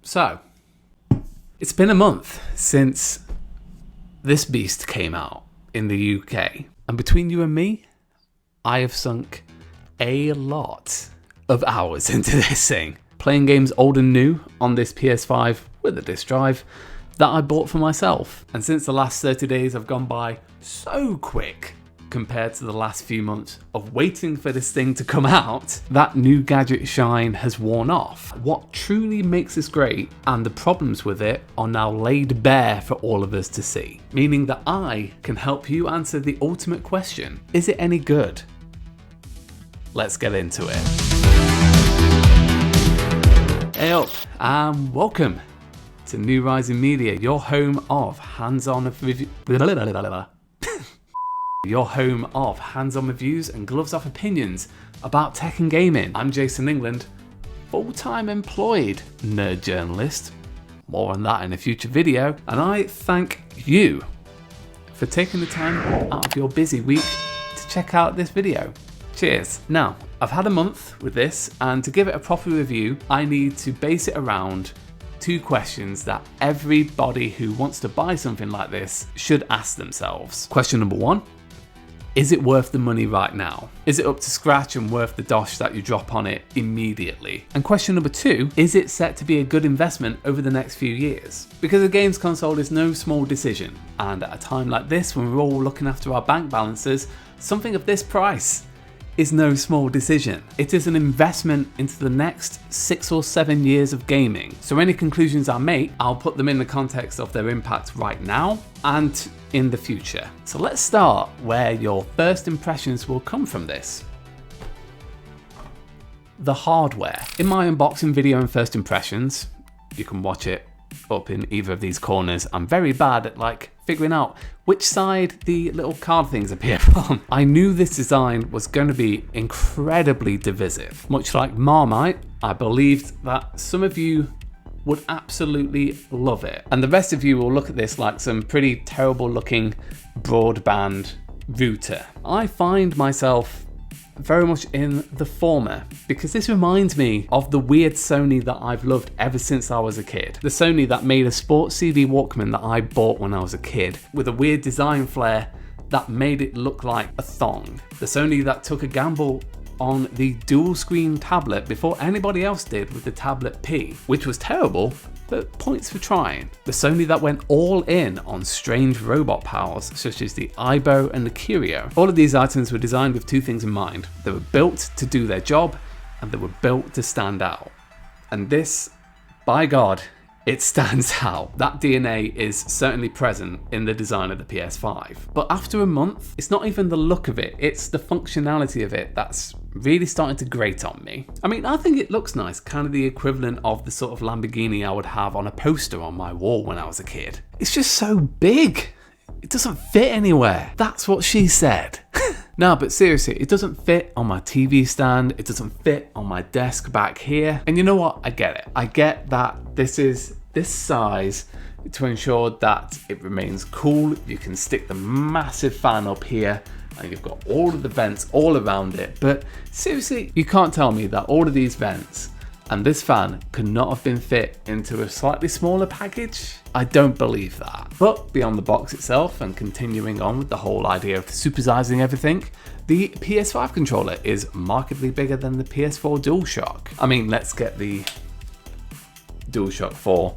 So, it's been a month since this beast came out in the UK. And between you and me, I have sunk a lot of hours into this thing. Playing games old and new on this PS5 with a disc drive that I bought for myself. And since the last 30 days have gone by so quick compared to the last few months of waiting for this thing to come out, that new gadget shine has worn off. What truly makes this great and the problems with it are now laid bare for all of us to see. Meaning that I can help you answer the ultimate question: is it any good? Let's get into it. Hey up, and welcome to New Rising Media, your home of hands-on reviews and gloves-off opinions about tech and gaming. I'm Jason England, full-time employed nerd journalist. More on that in a future video. And I thank you for taking the time out of your busy week to check out this video. Cheers. Now, I've had a month with this, and to give it a proper review, I need to base it around two questions that everybody who wants to buy something like this should ask themselves. Question number one: is it worth the money right now? Is it up to scratch and worth the dosh that you drop on it immediately? And question number two: is it set to be a good investment over the next few years? Because a games console is no small decision, and at a time like this when we're all looking after our bank balances, something of this price is no small decision. It is an investment into the next 6 or 7 years of gaming. So any conclusions I make, I'll put them in the context of their impact right now and in the future. So let's start where your first impressions will come from this. The hardware. In my unboxing video and first impressions, you can watch it up in either of these corners. I'm very bad at figuring out which side the little card things appear from. I knew this design was going to be incredibly divisive. Much like Marmite, I believed that some of you would absolutely love it, and the rest of you will look at this like some pretty terrible looking broadband router. I find myself very much in the former, because this reminds me of the weird Sony that I've loved ever since I was a kid. The Sony that made a sports CD Walkman that I bought when I was a kid, with a weird design flair that made it look like a thong. The Sony that took a gamble on the dual screen tablet before anybody else did with the Tablet P, which was terrible, but points for trying. The Sony that went all in on strange robot pals such as the Aibo and the Curio. All of these items were designed with two things in mind. They were built to do their job, and they were built to stand out. And this, by God, it stands out. That DNA is certainly present in the design of the PS5. But after a month, it's not even the look of it, it's the functionality of it that's really starting to grate on me. I mean, I think it looks nice, kind of the equivalent of the sort of Lamborghini I would have on a poster on my wall when I was a kid. It's just so big. It doesn't fit anywhere. That's what she said. No, but seriously, it doesn't fit on my TV stand. It doesn't fit on my desk back here. And you know what? I get it. I get that this is this size to ensure that it remains cool. You can stick the massive fan up here, and you've got all of the vents all around it. But seriously, you can't tell me that all of these vents and this fan could not have been fit into a slightly smaller package? I don't believe that. But beyond the box itself, and continuing on with the whole idea of supersizing everything, the PS5 controller is markedly bigger than the PS4 DualShock. I mean, let's get the DualShock 4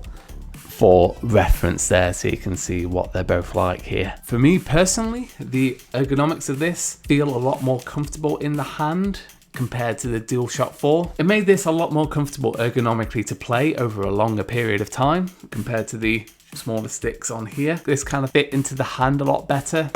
for reference there so you can see what they're both like here. For me personally, the ergonomics of this feel a lot more comfortable in the hand compared to the DualShock 4. It made this a lot more comfortable ergonomically to play over a longer period of time compared to the smaller sticks on here. This kind of fit into the hand a lot better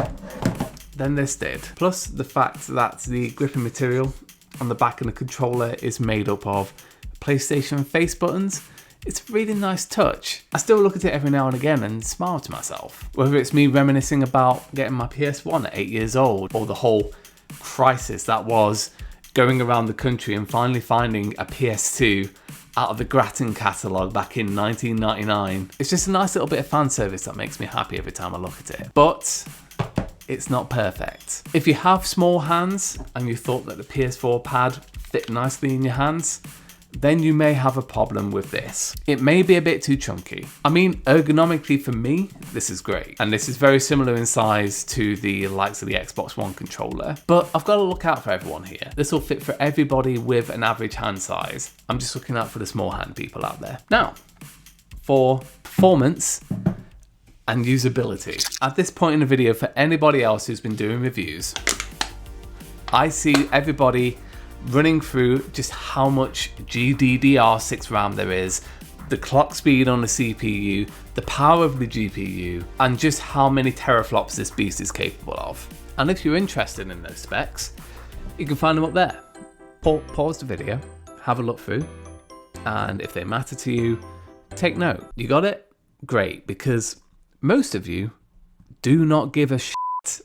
than this did. Plus the fact that the gripping material on the back of the controller is made up of PlayStation face buttons. It's a really nice touch. I still look at it every now and again and smile to myself. Whether it's me reminiscing about getting my PS1 at 8 years old, or the whole crisis that was going around the country and finally finding a PS2 out of the Grattan catalogue back in 1999. It's just a nice little bit of fan service that makes me happy every time I look at it. But it's not perfect. If you have small hands and you thought that the PS4 pad fit nicely in your hands, then you may have a problem with this. It may be a bit too chunky. I mean, ergonomically for me, this is great. And this is very similar in size to the likes of the Xbox One controller. But I've got to look out for everyone here. This will fit for everybody with an average hand size. I'm just looking out for the small hand people out there. Now, for performance and usability. At this point in the video, for anybody else who's been doing reviews, I see everybody running through just how much GDDR6 RAM there is, the clock speed on the CPU, the power of the GPU, and just how many teraflops this beast is capable of. And if you're interested in those specs, you can find them up there. Pause the video, have a look through, and if they matter to you, take note. You got it? Great, because most of you do not give a shit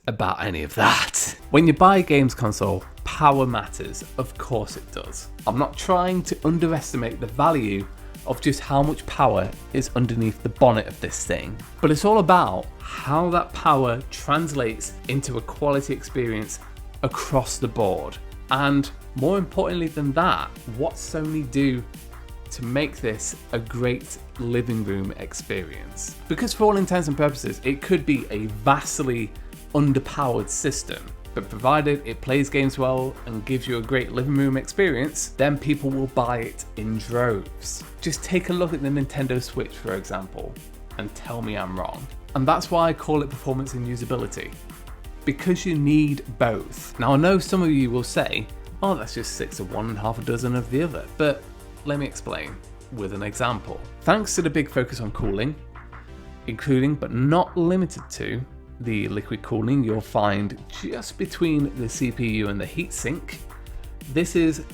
about any of that. When you buy a games console, power matters. Of course it does. I'm not trying to underestimate the value of just how much power is underneath the bonnet of this thing, but it's all about how that power translates into a quality experience across the board. And more importantly than that, what Sony do to make this a great living room experience. Because for all intents and purposes, it could be a vastly underpowered system, but provided it plays games well and gives you a great living room experience, then people will buy it in droves. Just take a look at the Nintendo Switch, for example, and tell me I'm wrong. And that's why I call it performance and usability, because you need both. Now I know some of you will say, oh, that's just 6 of one and half a dozen of the other, but let me explain with an example. Thanks to the big focus on cooling, including but not limited to the liquid cooling you'll find just between the CPU and the heatsink, this is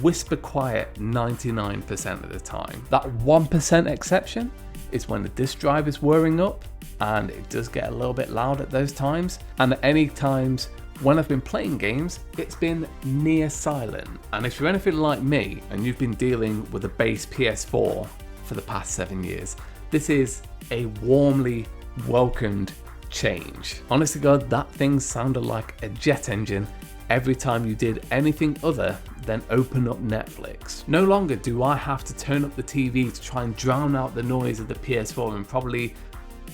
whisper quiet 99% of the time. That 1% exception is when the disk drive is whirring up, and it does get a little bit loud at those times. And at any times when I've been playing games, it's been near silent. And if you're anything like me and you've been dealing with a base PS4 for the past 7 years, this is a warmly welcomed change. Honest to God, that thing sounded like a jet engine every time you did anything other than open up Netflix. No longer do I have to turn up the TV to try and drown out the noise of the PS4 and probably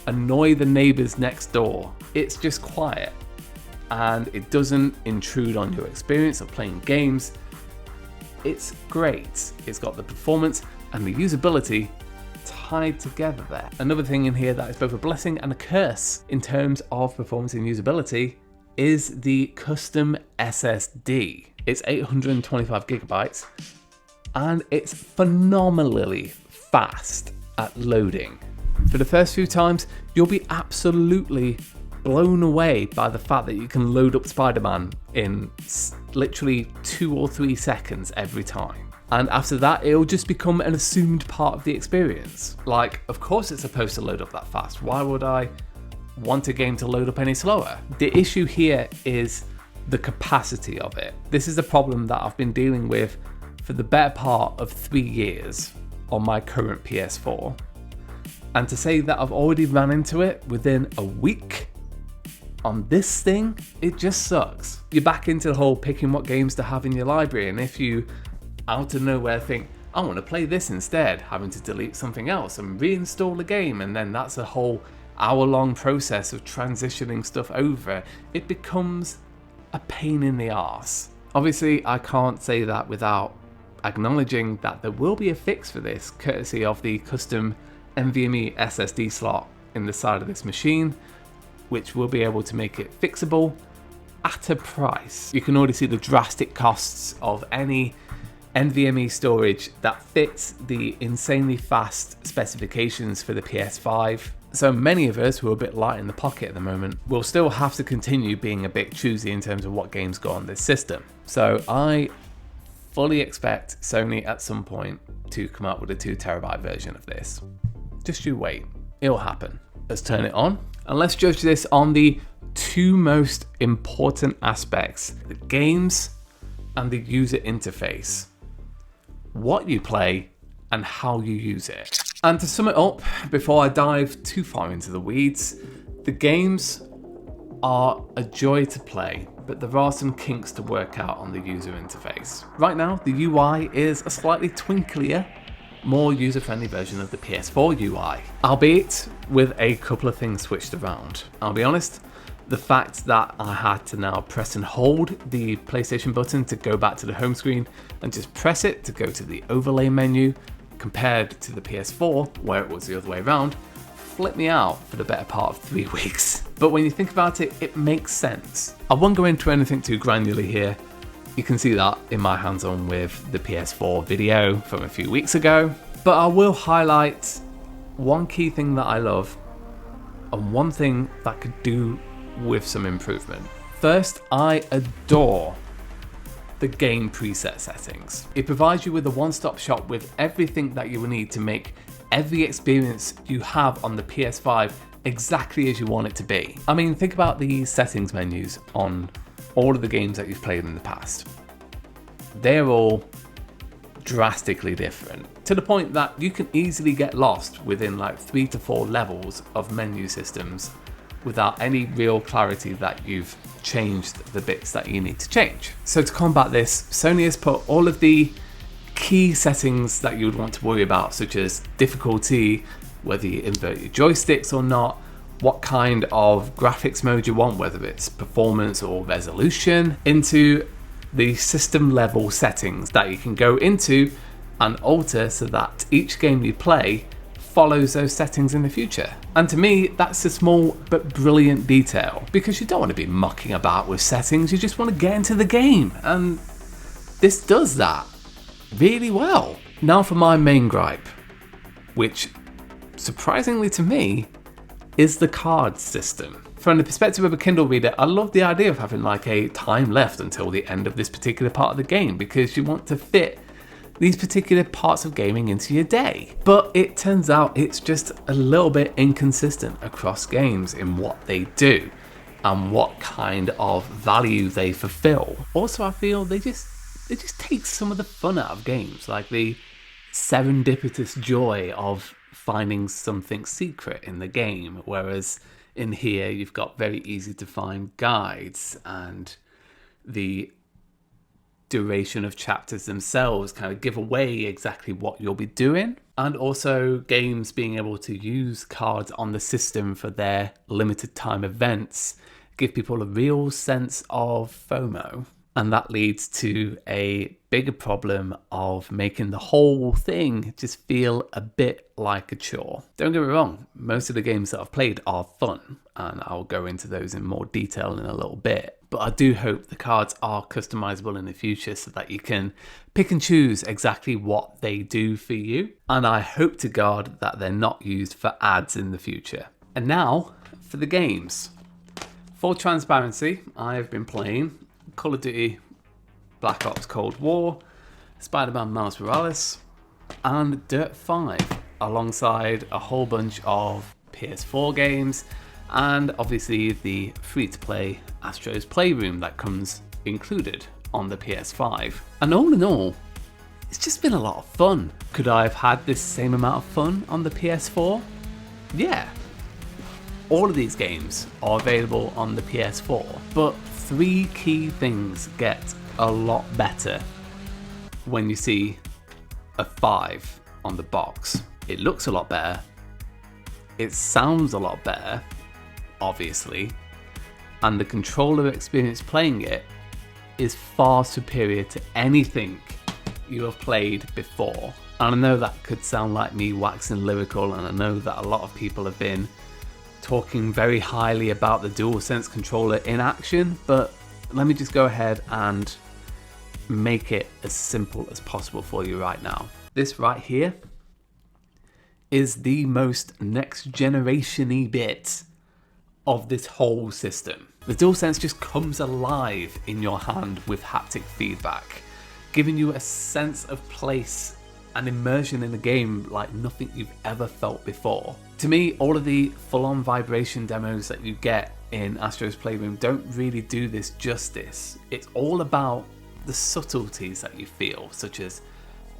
annoy the neighbors next door. It's just quiet and it doesn't intrude on your experience of playing games. It's great. It's got the performance and the usability tied together there. Another thing in here that is both a blessing and a curse in terms of performance and usability is the custom SSD. It's 825 gigabytes and it's phenomenally fast at loading. For the first few times, you'll be absolutely blown away by the fact that you can load up Spider-Man in literally 2 or 3 seconds every time. And after that, it'll just become an assumed part of the experience. Like, of course it's supposed to load up that fast. Why would I want a game to load up any slower? The issue here is the capacity of it. This is a problem that I've been dealing with for the better part of 3 years on my current PS4. And to say that I've already ran into it within a week on this thing, it just sucks. You're back into the whole picking what games to have in your library, and if you out of nowhere think, I want to play this instead, having to delete something else and reinstall the game, and then that's a whole hour-long process of transitioning stuff over, it becomes a pain in the arse. Obviously, I can't say that without acknowledging that there will be a fix for this, courtesy of the custom NVMe SSD slot in the side of this machine, which will be able to make it fixable at a price. You can already see the drastic costs of any NVMe storage that fits the insanely fast specifications for the PS5. So many of us who are a bit light in the pocket at the moment will still have to continue being a bit choosy in terms of what games go on this system. So I fully expect Sony at some point to come up with a 2 terabyte version of this. Just you wait, it'll happen. Let's turn it on and let's judge this on the 2 most important aspects: the games and the user interface. What you play and how you use it. And to sum it up, before I dive too far into the weeds, the games are a joy to play. but there are some kinks to work out on the user interface. Right now, the UI is a slightly twinklier, more user-friendly version of the PS4 UI, albeit with a couple of things switched around. I'll be honest, the fact that I had to now press and hold the PlayStation button to go back to the home screen and just press it to go to the overlay menu, compared to the PS4, where it was the other way around, flipped me out for the better part of 3 weeks. But when you think about it, it makes sense. I won't go into anything too granularly here. You can see that in my hands-on with the PS4 video from a few weeks ago. But I will highlight one key thing that I love and one thing that could do with some improvement. First, I adore the game preset settings. It provides you with a one-stop shop with everything that you will need to make every experience you have on the PS5 exactly as you want it to be. I mean, think about the settings menus on all of the games that you've played in the past. They're all drastically different, to the point that you can easily get lost within like 3 to 4 levels of menu systems without any real clarity that you've changed the bits that you need to change. So to combat this, Sony has put all of the key settings that you would want to worry about, such as difficulty, whether you invert your joysticks or not, what kind of graphics mode you want, whether it's performance or resolution, into the system level settings that you can go into and alter so that each game you play follows those settings in the future. And to me, that's a small but brilliant detail, because you don't want to be mucking about with settings, you just want to get into the game, and this does that really well. Now for my main gripe, which surprisingly to me is the card system. From the perspective of a Kindle reader, I love the idea of having like a time left until the end of this particular part of the game, because you want to fit these particular parts of gaming into your day. But it turns out it's just a little bit inconsistent across games in what they do and what kind of value they fulfill. Also, I feel they just take some of the fun out of games, like the serendipitous joy of finding something secret in the game, whereas in here you've got very easy to find guides, and the duration of chapters themselves kind of give away exactly what you'll be doing. And also games being able to use cards on the system for their limited time events give people a real sense of FOMO. And that leads to a bigger problem of making the whole thing just feel a bit like a chore. Don't get me wrong, most of the games that I've played are fun, and I'll go into those in more detail in a little bit. But I do hope the cards are customizable in the future so that you can pick and choose exactly what they do for you. And I hope to God that they're not used for ads in the future. And now for the games. For transparency, I've been playing Call of Duty Black Ops Cold War, Spider-Man Miles Morales, and Dirt 5, alongside a whole bunch of PS4 games, and obviously the free-to-play Astro's Playroom that comes included on the PS5. And all in all, it's just been a lot of fun. Could I have had this same amount of fun on the PS4? Yeah. All of these games are available on the PS4, but 3 key things get a lot better when you see a 5 on the box. It looks a lot better, it sounds a lot better, obviously, and the controller experience playing it is far superior to anything you have played before. And I know that could sound like me waxing lyrical, and I know that a lot of people have been talking very highly about the DualSense controller in action, but let me just go ahead and make it as simple as possible for you right now. This right here is the most next generation-y bit of this whole system. The DualSense just comes alive in your hand with haptic feedback, giving you a sense of place and immersion in the game like nothing you've ever felt before. To me, all of the full-on vibration demos that you get in Astro's Playroom don't really do this justice. It's all about the subtleties that you feel, such as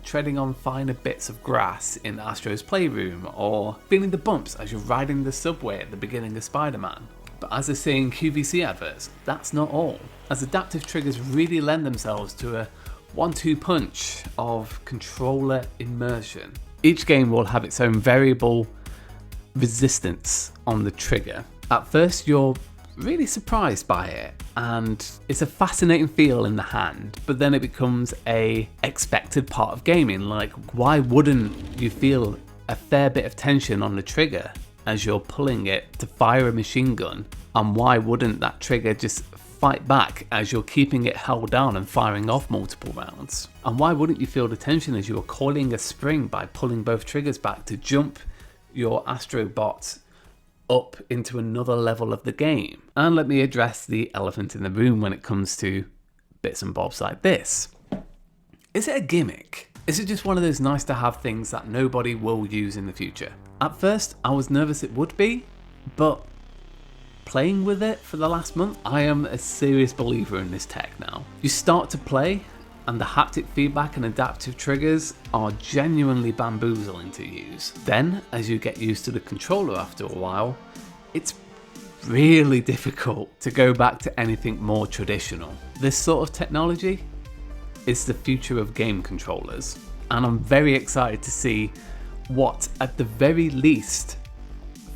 treading on finer bits of grass in Astro's Playroom, or feeling the bumps as you're riding the subway at the beginning of Spider-Man. But as I say in QVC adverts, that's not all, as adaptive triggers really lend themselves to a 1-2 punch of controller immersion. Each game will have its own variable resistance on the trigger. At first you're really surprised by it, and it's a fascinating feel in the hand, but then it becomes a expected part of gaming. Like, why wouldn't you feel a fair bit of tension on the trigger as you're pulling it to fire a machine gun? And why wouldn't that trigger just fight back as you're keeping it held down and firing off multiple rounds? And why wouldn't you feel the tension as you're coiling a spring by pulling both triggers back to jump your Astrobot up into another level of the game? And let me address the elephant in the room when it comes to bits and bobs like this. Is it a gimmick? Is it just one of those nice to have things that nobody will use in the future? At first, I was nervous it would be, but playing with it for the last month, I am a serious believer in this tech now. You start to play, and the haptic feedback and adaptive triggers are genuinely bamboozling to use. Then, as you get used to the controller after a while, it's really difficult to go back to anything more traditional. This sort of technology is the future of game controllers, and I'm very excited to see what, at the very least,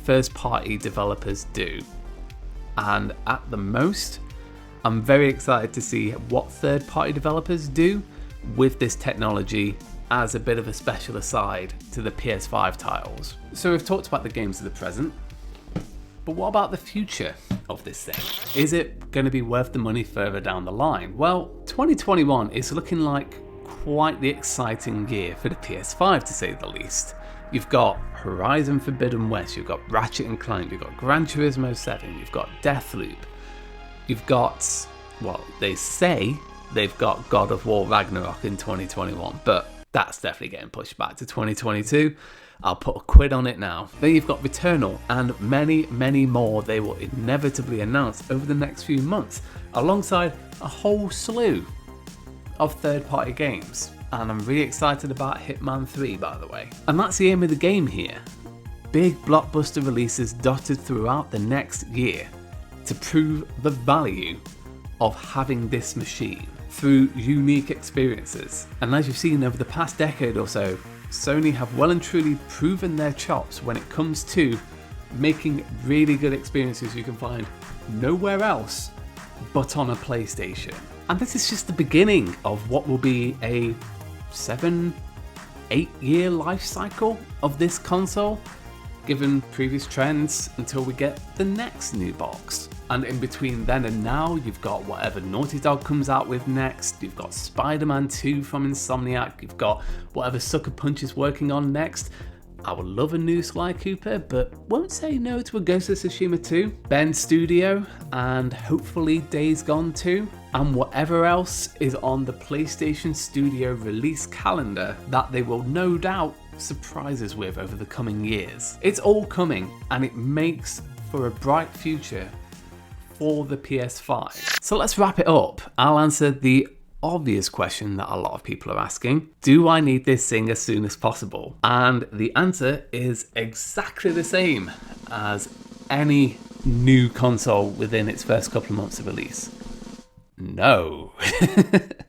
first-party developers do. And at the most, I'm very excited to see what third-party developers do with this technology as a bit of a special aside to the PS5 titles. So we've talked about the games of the present, but what about the future of this thing? Is it going to be worth the money further down the line? Well, 2021 is looking like quite the exciting year for the PS5, to say the least. You've got Horizon Forbidden West, you've got Ratchet & Clank, you've got Gran Turismo 7, you've got Deathloop, you've got, well, they say they've got God of War Ragnarok in 2021, but that's definitely getting pushed back to 2022. I'll put a quid on it now. Then you've got Returnal and many, many more they will inevitably announce over the next few months, alongside a whole slew of third-party games. And I'm really excited about Hitman 3, by the way. And that's the aim of the game here. Big blockbuster releases dotted throughout the next year to prove the value of having this machine through unique experiences. And as you've seen over the past decade or so, Sony have well and truly proven their chops when it comes to making really good experiences you can find nowhere else but on a PlayStation. And this is just the beginning of what will be a 7-8 year life cycle of this console, given previous trends, until we get the next new box. And in between then and now, you've got whatever Naughty Dog comes out with next, you've got Spider-Man 2 from Insomniac, you've got whatever Sucker Punch is working on next. I would love a new Sly Cooper, but won't say no to a Ghost of Tsushima 2, Ben Studio, and hopefully Days Gone 2, and whatever else is on the PlayStation Studio release calendar that they will no doubt surprise us with over the coming years. It's all coming, and it makes for a bright future for the PS5. So let's wrap it up. I'll answer the obvious question that a lot of people are asking. Do I need this thing as soon as possible? And the answer is exactly the same as any new console within its first couple of months of release. No.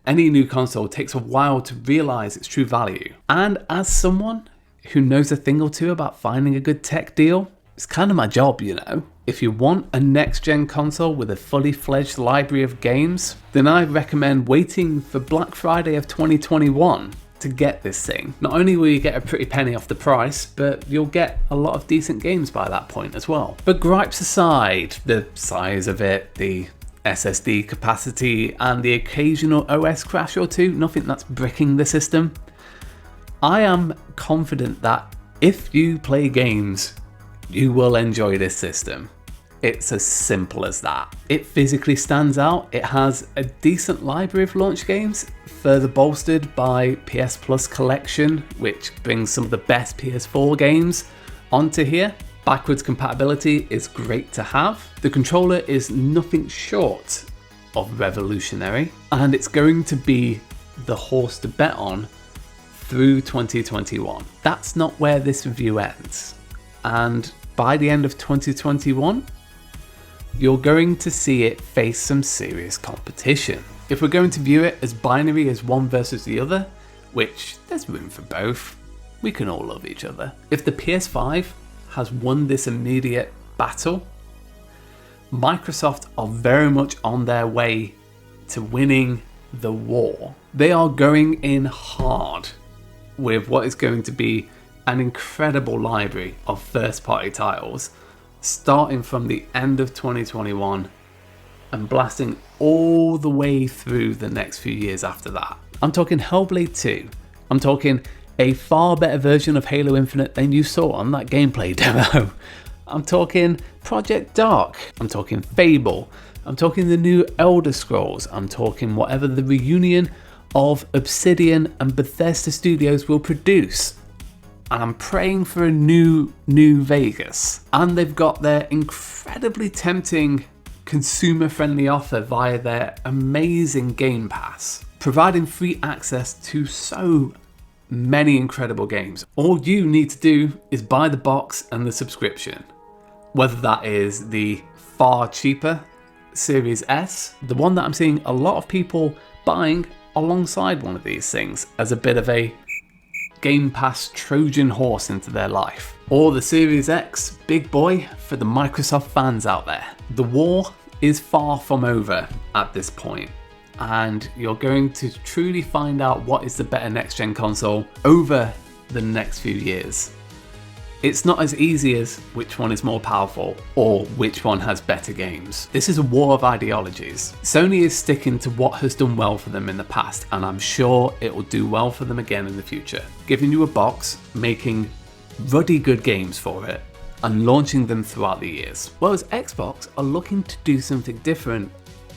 Any new console takes a while to realize its true value. And as someone who knows a thing or two about finding a good tech deal, it's kind of my job, you know. If you want a next-gen console with a fully fledged library of games, then I recommend waiting for Black Friday of 2021 to get this thing. Not only will you get a pretty penny off the price, but you'll get a lot of decent games by that point as well. But gripes aside, the size of it, the SSD capacity, and the occasional OS crash or two, nothing that's bricking the system, I am confident that if you play games, you will enjoy this system. It's as simple as that. It physically stands out. It has a decent library of launch games, further bolstered by PS Plus Collection, which brings some of the best PS4 games onto here. Backwards compatibility is great to have. The controller is nothing short of revolutionary, and it's going to be the horse to bet on through 2021. That's not where this review ends. And by the end of 2021, you're going to see it face some serious competition. If we're going to view it as binary as one versus the other, which there's room for both, we can all love each other. If the PS5 has won this immediate battle, Microsoft are very much on their way to winning the war. They are going in hard with what is going to be an incredible library of first-party titles, starting from the end of 2021 and blasting all the way through the next few years after that. I'm talking Hellblade 2. I'm talking a far better version of Halo Infinite than you saw on that gameplay demo. I'm talking Project Dark. I'm talking Fable. I'm talking the new Elder Scrolls. I'm talking whatever the reunion of Obsidian and Bethesda Studios will produce. And I'm praying for a new Vegas. And they've got their incredibly tempting consumer-friendly offer via their amazing Game Pass, providing free access to so many incredible games. All you need to do is buy the box and the subscription, whether that is the far cheaper Series S, the one that I'm seeing a lot of people buying alongside one of these things as a bit of a Game Pass Trojan horse into their life, or the Series X big boy for the Microsoft fans out there. The war is far from over at this point, and you're going to truly find out what is the better next-gen console over the next few years. It's not as easy as which one is more powerful or which one has better games. This is a war of ideologies. Sony is sticking to what has done well for them in the past, and I'm sure it will do well for them again in the future. Giving you a box, making ruddy good games for it, and launching them throughout the years. Whereas Xbox are looking to do something different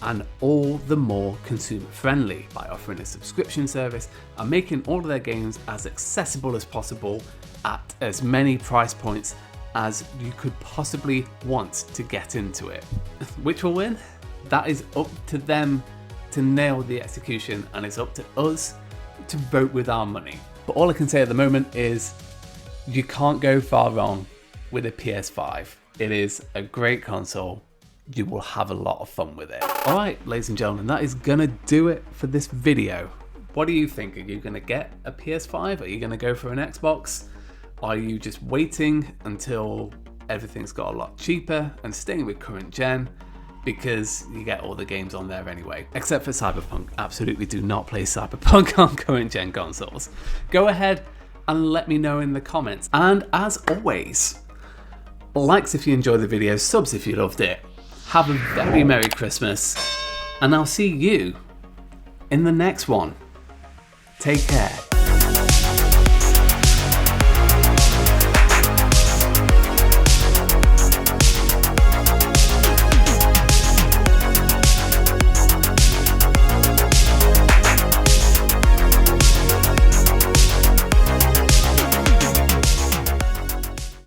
and all the more consumer friendly by offering a subscription service and making all of their games as accessible as possible at as many price points as you could possibly want to get into it. Which will win? That is up to them to nail the execution, and it's up to us to vote with our money. But all I can say at the moment is you can't go far wrong with a PS5. It is a great console. You will have a lot of fun with it. All right, ladies and gentlemen, that is gonna do it for this video. What do you think? Are you gonna get a PS5? Are you gonna go for an Xbox? Are you just waiting until everything's got a lot cheaper and staying with current gen because you get all the games on there anyway? Except for Cyberpunk. Absolutely do not play Cyberpunk on current gen consoles. Go ahead and let me know in the comments. And as always, likes if you enjoyed the video, subs if you loved it. Have a very Merry Christmas, and I'll see you in the next one. Take care.